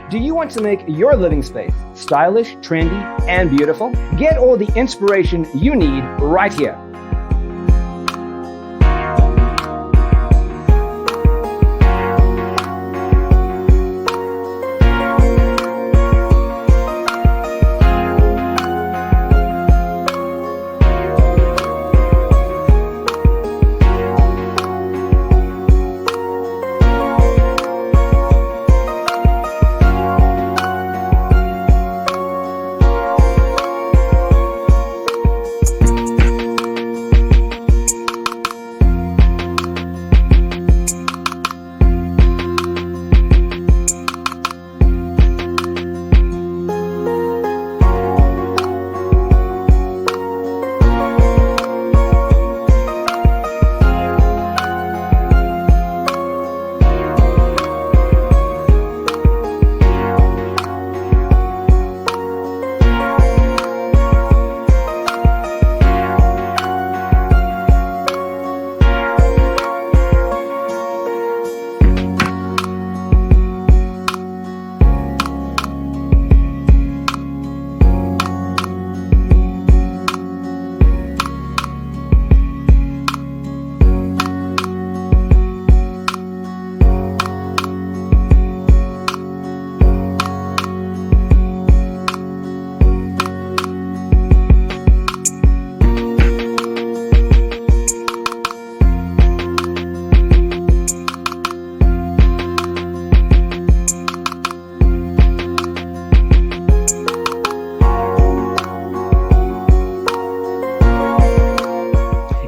Do you want to make your living space stylish, trendy, and beautiful? Get all the inspiration you need right here.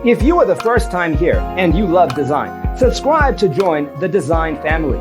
If you are the first time here and you love design, subscribe to join the design family.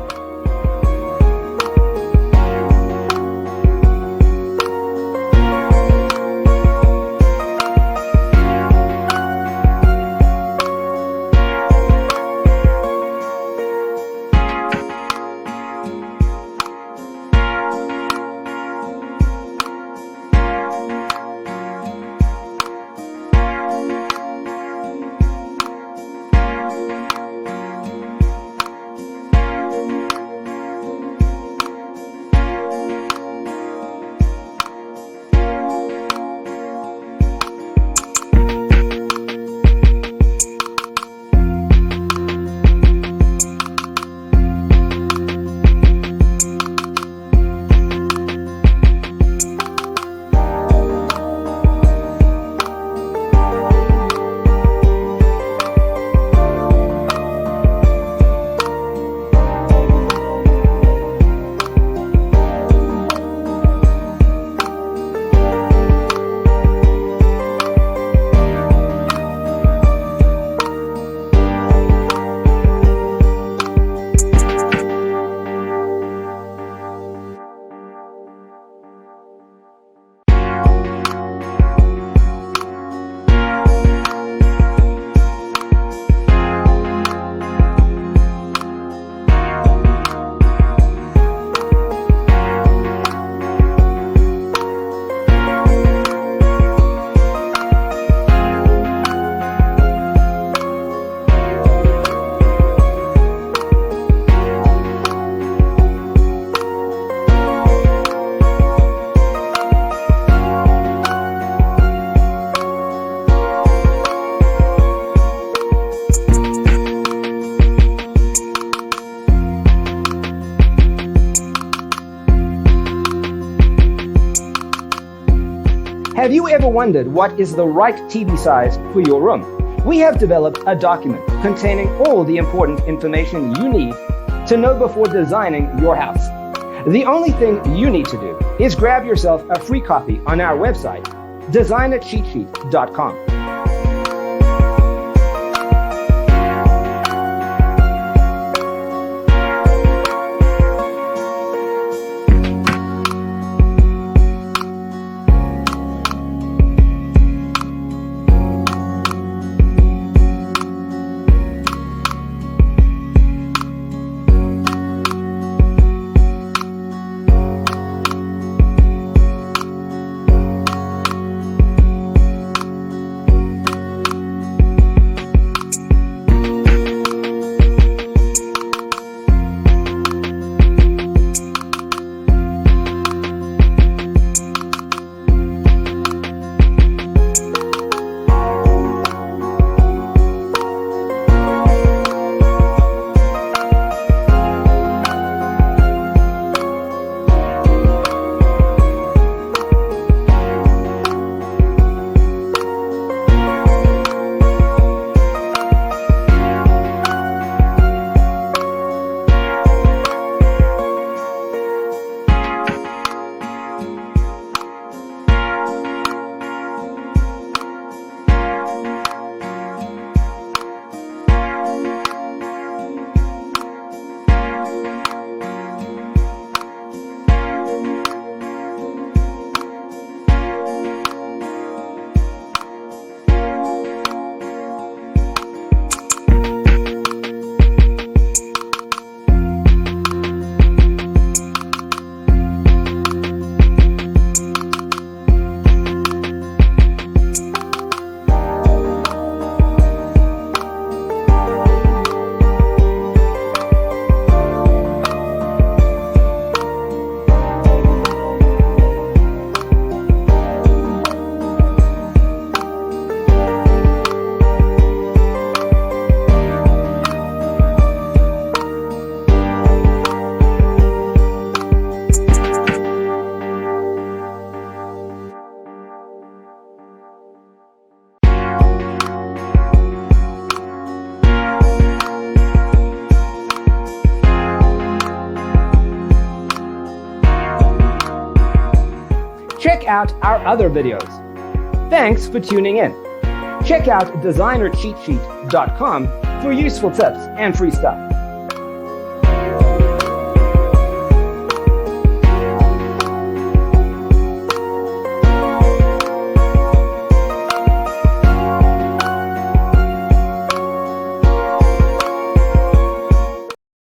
Have you ever wondered what is the right TV size for your room? We have developed a document containing all the important information you need to know before designing your house. The only thing you need to do is grab yourself a free copy on our website, designercheatsheet.com. check out our other videos. Thanks for tuning in. Check out designercheatsheet.com for useful tips and free stuff.